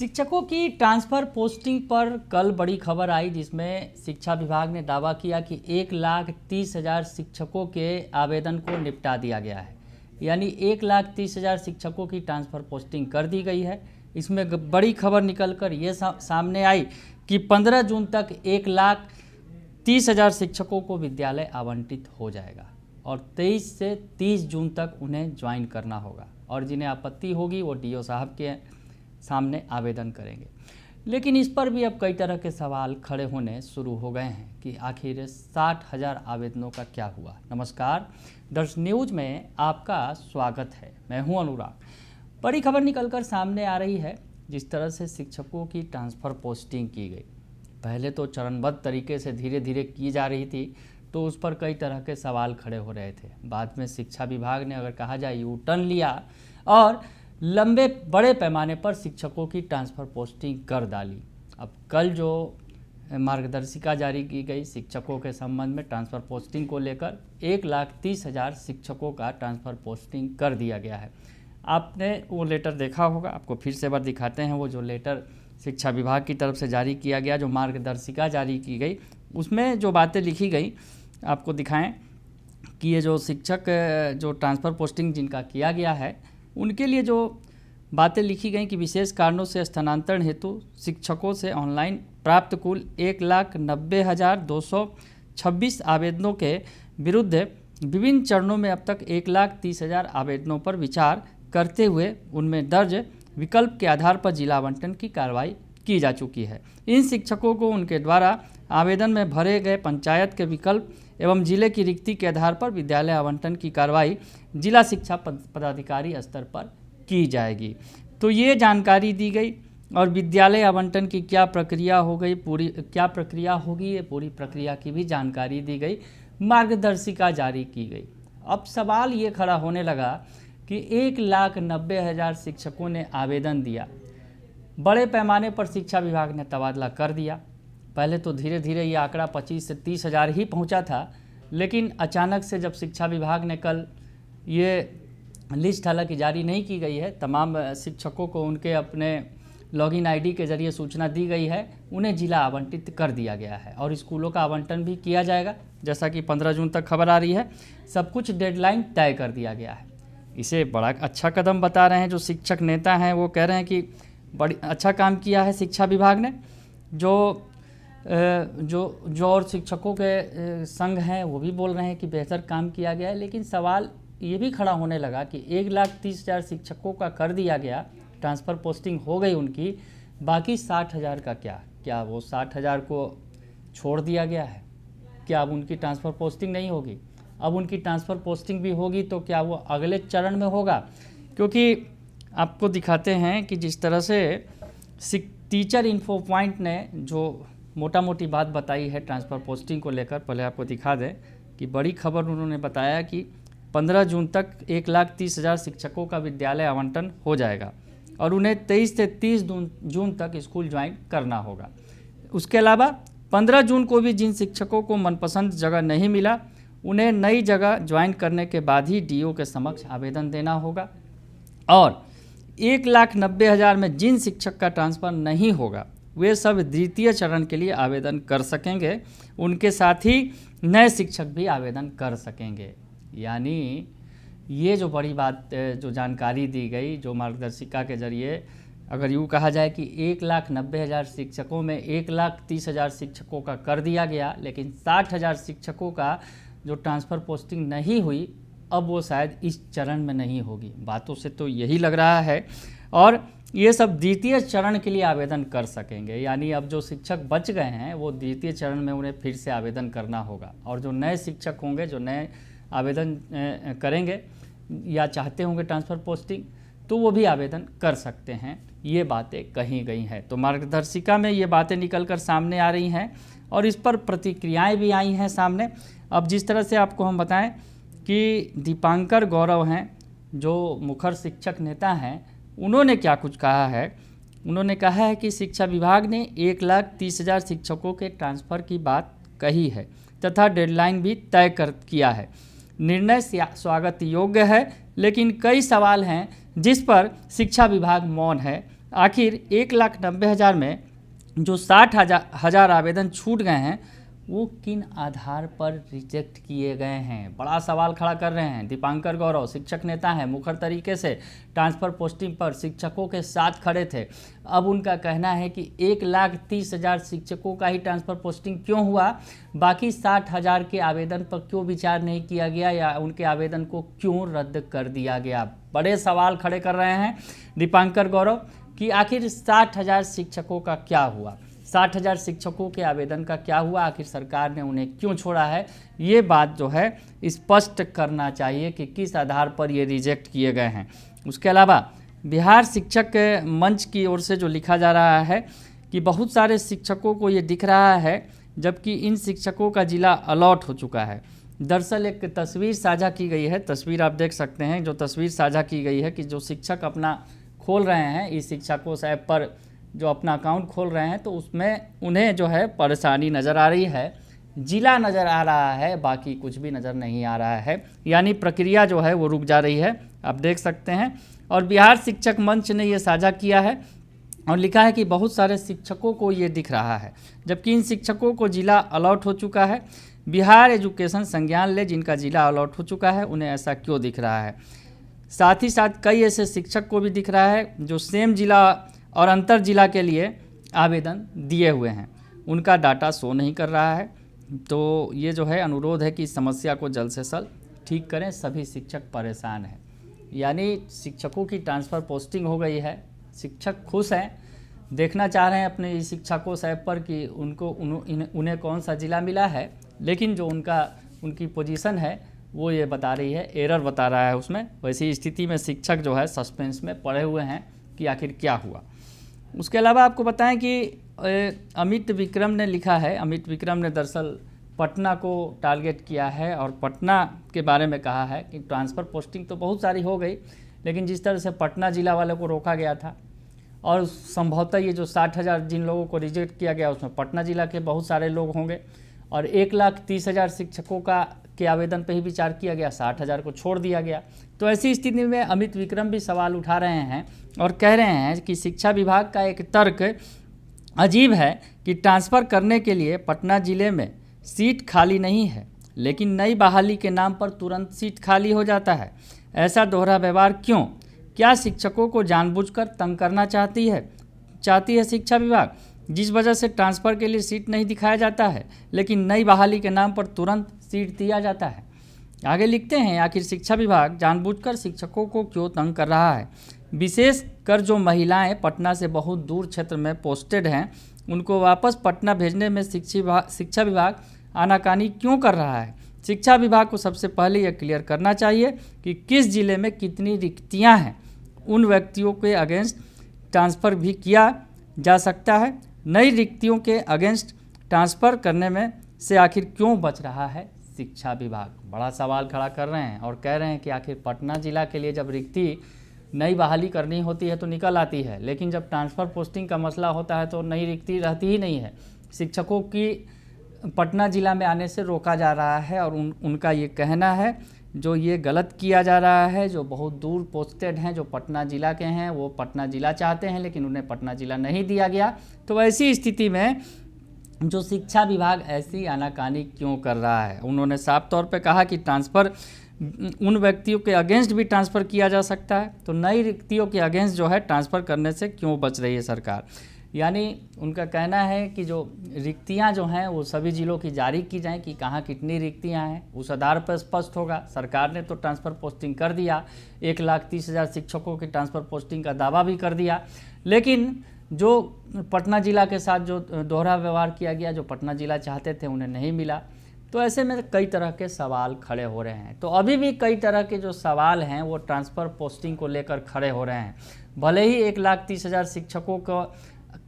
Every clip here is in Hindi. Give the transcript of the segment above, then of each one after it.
शिक्षकों की ट्रांसफ़र पोस्टिंग पर कल बड़ी खबर आई, जिसमें शिक्षा विभाग ने दावा किया कि 1,30,000 शिक्षकों के आवेदन को निपटा दिया गया है। यानी 1,30,000 शिक्षकों की ट्रांसफ़र पोस्टिंग कर दी गई है। इसमें बड़ी खबर निकलकर ये सामने आई कि 15 जून तक 1,30,000 शिक्षकों को विद्यालय आवंटित हो जाएगा और 23 से 30 जून तक उन्हें ज्वाइन करना होगा और जिन्हें आपत्ति होगी वो डीओ साहब के सामने आवेदन करेंगे। लेकिन इस पर भी अब कई तरह के सवाल खड़े होने शुरू हो गए हैं कि आखिर 60,000 आवेदनों का क्या हुआ। नमस्कार, दर्श न्यूज में आपका स्वागत है। मैं हूं अनुराग। बड़ी खबर निकलकर सामने आ रही है, जिस तरह से शिक्षकों की ट्रांसफ़र पोस्टिंग की गई। पहले तो चरणबद्ध तरीके से धीरे धीरे की जा रही थी, तो उस पर कई तरह के सवाल खड़े हो रहे थे। बाद में शिक्षा विभाग ने, अगर कहा जाए, यू टर्न लिया और लंबे बड़े पैमाने पर शिक्षकों की ट्रांसफ़र पोस्टिंग कर डाली। अब कल जो मार्गदर्शिका जारी की गई शिक्षकों के संबंध में ट्रांसफ़र पोस्टिंग को लेकर, 1,30,000 शिक्षकों का ट्रांसफ़र पोस्टिंग कर दिया गया है। आपने वो लेटर देखा होगा, आपको फिर से बार दिखाते हैं। वो जो लेटर शिक्षा विभाग की तरफ से जारी किया गया, जो मार्गदर्शिका जारी की गई, उसमें जो बातें लिखी गई आपको दिखाएं कि ये जो शिक्षक जो ट्रांसफ़र पोस्टिंग जिनका किया गया है, उनके लिए जो बातें लिखी गई कि विशेष कारणों से स्थानांतरण हेतु शिक्षकों से ऑनलाइन प्राप्त कुल 1,90,226 आवेदनों के विरुद्ध विभिन्न चरणों में अब तक 1,30,000 आवेदनों पर विचार करते हुए उनमें दर्ज विकल्प के आधार पर जिला आवंटन की कार्रवाई की जा चुकी है। इन शिक्षकों को उनके द्वारा आवेदन में भरे गए पंचायत के विकल्प एवं जिले की रिक्ति के आधार पर विद्यालय आवंटन की कार्रवाई जिला शिक्षा पदाधिकारी स्तर पर की जाएगी। तो ये जानकारी दी गई और विद्यालय आवंटन की क्या प्रक्रिया हो गई, पूरी क्या प्रक्रिया होगी, ये पूरी प्रक्रिया की भी जानकारी दी गई, मार्गदर्शिका जारी की गई। अब सवाल ये खड़ा होने लगा कि 1,90,000 शिक्षकों ने आवेदन दिया। बड़े पैमाने पर शिक्षा विभाग ने तबादला कर दिया। पहले तो धीरे धीरे ये आंकड़ा 25 से 30,000 ही पहुंचा था, लेकिन अचानक से जब शिक्षा विभाग ने कल ये लिस्ट हालांकि जारी नहीं की गई है, तमाम शिक्षकों को उनके अपने लॉगिन आईडी के जरिए सूचना दी गई है, उन्हें जिला आवंटित कर दिया गया है और स्कूलों का आवंटन भी किया जाएगा। जैसा कि 15 जून तक खबर आ रही है, सब कुछ डेडलाइन तय कर दिया गया है। इसे बड़ा अच्छा कदम बता रहे हैं जो शिक्षक नेता हैं। वो कह रहे हैं कि बड़ी अच्छा काम किया है शिक्षा विभाग ने। जो और शिक्षकों के संघ हैं वो भी बोल रहे हैं कि बेहतर काम किया गया है। लेकिन सवाल ये भी खड़ा होने लगा कि 1,30,000 शिक्षकों का कर दिया गया, ट्रांसफ़र पोस्टिंग हो गई उनकी, बाकी 60,000 का क्या वो 60,000 को छोड़ दिया गया है? क्या अब उनकी ट्रांसफ़र पोस्टिंग नहीं होगी? अब उनकी ट्रांसफ़र पोस्टिंग भी होगी तो क्या वो अगले चरण में होगा? क्योंकि आपको दिखाते हैं कि जिस तरह से टीचर इन्फो पॉइंट ने जो मोटा मोटी बात बताई है ट्रांसफ़र पोस्टिंग को लेकर, पहले आपको दिखा दें कि बड़ी खबर उन्होंने बताया कि 15 जून तक 1,30,000 शिक्षकों का विद्यालय आवंटन हो जाएगा और उन्हें 23 से 30 जून तक स्कूल ज्वाइन करना होगा। उसके अलावा 15 जून को भी जिन शिक्षकों को मनपसंद जगह नहीं मिला, उन्हें नई जगह ज्वाइन करने के बाद ही डीओ के समक्ष आवेदन देना होगा और 1,90,000 में जिन शिक्षक का ट्रांसफ़र नहीं होगा, वे सब द्वितीय चरण के लिए आवेदन कर सकेंगे। उनके साथ ही नए शिक्षक भी आवेदन कर सकेंगे। यानी ये जो बड़ी बात, जो जानकारी दी गई, जो मार्गदर्शिका के जरिए, अगर यूँ कहा जाए कि 1,90,000 शिक्षकों में 1,30,000 शिक्षकों का कर दिया गया, लेकिन 60,000 शिक्षकों का जो ट्रांसफ़र पोस्टिंग नहीं हुई, अब वो शायद इस चरण में नहीं होगी। बातों से तो यही लग रहा है। और ये सब द्वितीय चरण के लिए आवेदन कर सकेंगे। यानी अब जो शिक्षक बच गए हैं वो द्वितीय चरण में उन्हें फिर से आवेदन करना होगा और जो नए शिक्षक होंगे, जो नए आवेदन करेंगे या चाहते होंगे ट्रांसफ़र पोस्टिंग, तो वो भी आवेदन कर सकते हैं। ये बातें कही गई हैं। तो मार्गदर्शिका में ये बातें निकल कर सामने आ रही हैं और इस पर प्रतिक्रियाएं भी आई हैं सामने। अब जिस तरह से आपको हम बताएं कि दीपांकर गौरव हैं, जो मुखर शिक्षक नेता हैं, उन्होंने क्या कुछ कहा है। उन्होंने कहा है कि शिक्षा विभाग ने 1,30,000 शिक्षकों के ट्रांसफ़र की बात कही है तथा डेडलाइन भी तय किया है। निर्णय स्वागत योग्य है, लेकिन कई सवाल हैं जिस पर शिक्षा विभाग मौन है आखिर 1,90,000 में जो 60,000 आवेदन छूट गए हैं वो किन आधार पर रिजेक्ट किए गए हैं, बड़ा सवाल खड़ा कर रहे हैं। दीपांकर गौरव शिक्षक नेता हैं, मुखर तरीके से ट्रांसफ़र पोस्टिंग पर शिक्षकों के साथ खड़े थे। अब उनका कहना है कि 1,30,000 शिक्षकों का ही ट्रांसफ़र पोस्टिंग क्यों हुआ, बाकी 60,000 के आवेदन पर क्यों विचार नहीं किया गया या उनके आवेदन को क्यों रद्द कर दिया गया। बड़े सवाल खड़े कर रहे हैं दीपांकर गौरव कि आखिर 60,000 शिक्षकों का क्या हुआ, 60,000 शिक्षकों के आवेदन का क्या हुआ, आखिर सरकार ने उन्हें क्यों छोड़ा है। ये बात जो है स्पष्ट करना चाहिए कि किस आधार पर ये रिजेक्ट किए गए हैं। उसके अलावा बिहार शिक्षक मंच की ओर से जो लिखा जा रहा है कि बहुत सारे शिक्षकों को ये दिख रहा है जबकि इन शिक्षकों का जिला अलॉट हो चुका है। दरअसल एक तस्वीर साझा की गई है, तस्वीर आप देख सकते हैं, जो तस्वीर साझा की गई है कि जो शिक्षक अपना खोल रहे हैं इस शिक्षकों ऐप पर जो अपना अकाउंट खोल रहे हैं तो उसमें उन्हें जो है परेशानी नज़र आ रही है, जिला नज़र आ रहा है, बाकी कुछ भी नज़र नहीं आ रहा है, यानी प्रक्रिया जो है वो रुक जा रही है, आप देख सकते हैं। और बिहार शिक्षक मंच ने ये साझा किया है और लिखा है कि बहुत सारे शिक्षकों को ये दिख रहा है जबकि इन शिक्षकों को जिला अलॉट हो चुका है। बिहार एजुकेशन संज्ञान ले जिनका जिला अलॉट हो चुका है उन्हें ऐसा क्यों दिख रहा है। साथ ही साथ कई ऐसे शिक्षक को भी दिख रहा है जो सेम जिला और अंतर जिला के लिए आवेदन दिए हुए हैं, उनका डाटा शो नहीं कर रहा है। तो ये जो है अनुरोध है कि इस समस्या को जल्द से जल्द ठीक करें, सभी शिक्षक परेशान हैं। यानी शिक्षकों की ट्रांसफ़र पोस्टिंग हो गई है, शिक्षक खुश हैं, देखना चाह रहे हैं अपने इस शिक्षकों ऐप पर कि उन्हें कौन सा ज़िला मिला है, लेकिन जो उनकी पोजीशन है वो ये बता रही है, एरर बता रहा है उसमें। वैसी स्थिति में शिक्षक जो है सस्पेंस में पड़े हुए हैं कि आखिर क्या हुआ। उसके अलावा आपको बताएं कि अमित विक्रम ने लिखा है, अमित विक्रम ने दरअसल पटना को टारगेट किया है और पटना के बारे में कहा है कि ट्रांसफ़र पोस्टिंग तो बहुत सारी हो गई, लेकिन जिस तरह से पटना ज़िला वालों को रोका गया था और संभवतः ये जो 60,000 जिन लोगों को रिजेक्ट किया गया उसमें पटना ज़िला के बहुत सारे लोग होंगे और 1,30,000 शिक्षकों के आवेदन पर ही विचार किया गया, 60,000 को छोड़ दिया गया। तो ऐसी स्थिति में अमित विक्रम भी सवाल उठा रहे हैं और कह रहे हैं कि शिक्षा विभाग का एक तर्क अजीब है कि ट्रांसफ़र करने के लिए पटना ज़िले में सीट खाली नहीं है लेकिन नई बहाली के नाम पर तुरंत सीट खाली हो जाता है। ऐसा दोहरा व्यवहार क्यों? क्या शिक्षकों को जानबूझकर तंग करना चाहती है शिक्षा विभाग, जिस वजह से ट्रांसफ़र के लिए सीट नहीं दिखाया जाता है लेकिन नई बहाली के नाम पर तुरंत सीट दिया जाता है। आगे लिखते हैं, आखिर शिक्षा विभाग जानबूझकर शिक्षकों को क्यों तंग कर रहा है, विशेष कर जो महिलाएं पटना से बहुत दूर क्षेत्र में पोस्टेड हैं उनको वापस पटना भेजने में शिक्षा विभाग आनाकानी क्यों कर रहा है। शिक्षा विभाग को सबसे पहले यह क्लियर करना चाहिए कि किस ज़िले में कितनी रिक्तियां हैं, उन व्यक्तियों के अगेंस्ट ट्रांसफ़र भी किया जा सकता है। नई रिक्तियों के अगेंस्ट ट्रांसफ़र करने में से आखिर क्यों बच रहा है शिक्षा विभाग, बड़ा सवाल खड़ा कर रहे हैं और कह रहे हैं कि आखिर पटना ज़िला के लिए जब रिक्ति नई बहाली करनी होती है तो निकल आती है, लेकिन जब ट्रांसफ़र पोस्टिंग का मसला होता है तो नई रिक्ति रहती ही नहीं है। शिक्षकों की पटना ज़िला में आने से रोका जा रहा है और उनका ये कहना है जो ये गलत किया जा रहा है, जो बहुत दूर पोस्टेड हैं, जो पटना ज़िला के हैं, वो पटना ज़िला चाहते हैं लेकिन उन्हें पटना ज़िला नहीं दिया गया। तो ऐसी स्थिति में जो शिक्षा विभाग ऐसी आनाकानी क्यों कर रहा है। उन्होंने साफ तौर पे कहा कि ट्रांसफ़र उन व्यक्तियों के अगेंस्ट भी ट्रांसफ़र किया जा सकता है, तो नई रिक्तियों के अगेंस्ट जो है ट्रांसफ़र करने से क्यों बच रही है सरकार। यानी उनका कहना है कि जो रिक्तियां जो हैं वो सभी ज़िलों की जारी की जाएं कि कहाँ कितनी रिक्तियां हैं, उस आधार पर स्पष्ट होगा। सरकार ने तो ट्रांसफ़र पोस्टिंग कर दिया, 1,30,000 शिक्षकों की ट्रांसफ़र पोस्टिंग का दावा भी कर दिया, लेकिन जो पटना ज़िला के साथ जो दोहरा व्यवहार किया गया, जो पटना ज़िला चाहते थे उन्हें नहीं मिला। तो ऐसे में कई तरह के सवाल खड़े हो रहे हैं। तो अभी भी कई तरह के जो सवाल हैं वो ट्रांसफ़र पोस्टिंग को लेकर खड़े हो रहे हैं। भले ही 1,30,000 शिक्षकों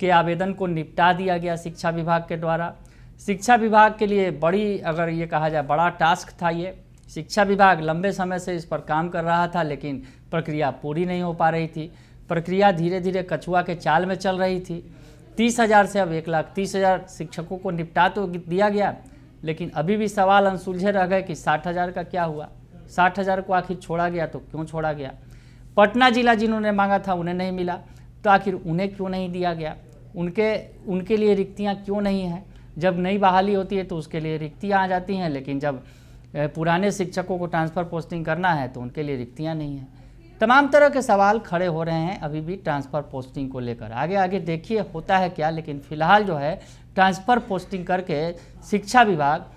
के आवेदन को निपटा दिया गया शिक्षा विभाग के द्वारा, शिक्षा विभाग के लिए बड़ी, अगर ये कहा जाए बड़ा टास्क था ये। शिक्षा विभाग लंबे समय से इस पर काम कर रहा था लेकिन प्रक्रिया पूरी नहीं हो पा रही थी, प्रक्रिया धीरे धीरे कछुआ के चाल में चल रही थी। 30,000 से अब 1,30,000 शिक्षकों को निपटा तो दिया गया, लेकिन अभी भी सवाल अनसुलझे रह गए कि 60,000 का क्या हुआ, 60,000 को आखिर छोड़ा गया तो क्यों छोड़ा गया। पटना ज़िला जिन्होंने मांगा था उन्हें नहीं मिला, तो आखिर उन्हें क्यों नहीं दिया गया, उनके लिए रिक्तियाँ क्यों नहीं हैं। जब नई बहाली होती है तो उसके लिए रिक्तियाँ आ जाती हैं, लेकिन जब पुराने शिक्षकों को ट्रांसफ़र पोस्टिंग करना है तो उनके लिए रिक्तियाँ नहीं हैं। तमाम तरह के सवाल खड़े हो रहे हैं अभी भी ट्रांसफ़र पोस्टिंग को लेकर। आगे आगे देखिए होता है क्या, लेकिन फ़िलहाल जो है ट्रांसफ़र पोस्टिंग करके शिक्षा विभाग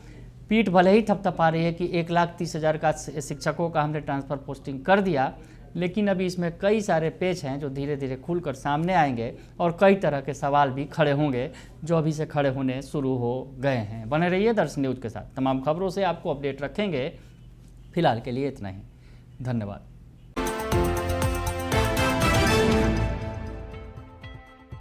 पीठ भले ही थपथपा रही है कि 1,30,000 का शिक्षकों का हमने ट्रांसफ़र पोस्टिंग कर दिया, लेकिन अभी इसमें कई सारे पेच हैं जो धीरे धीरे खुलकर सामने आएंगे और कई तरह के सवाल भी खड़े होंगे जो अभी से खड़े होने शुरू हो गए हैं। बने रहिए दर्शन न्यूज़ के साथ, तमाम खबरों से आपको अपडेट रखेंगे। फिलहाल के लिए इतना ही, धन्यवाद।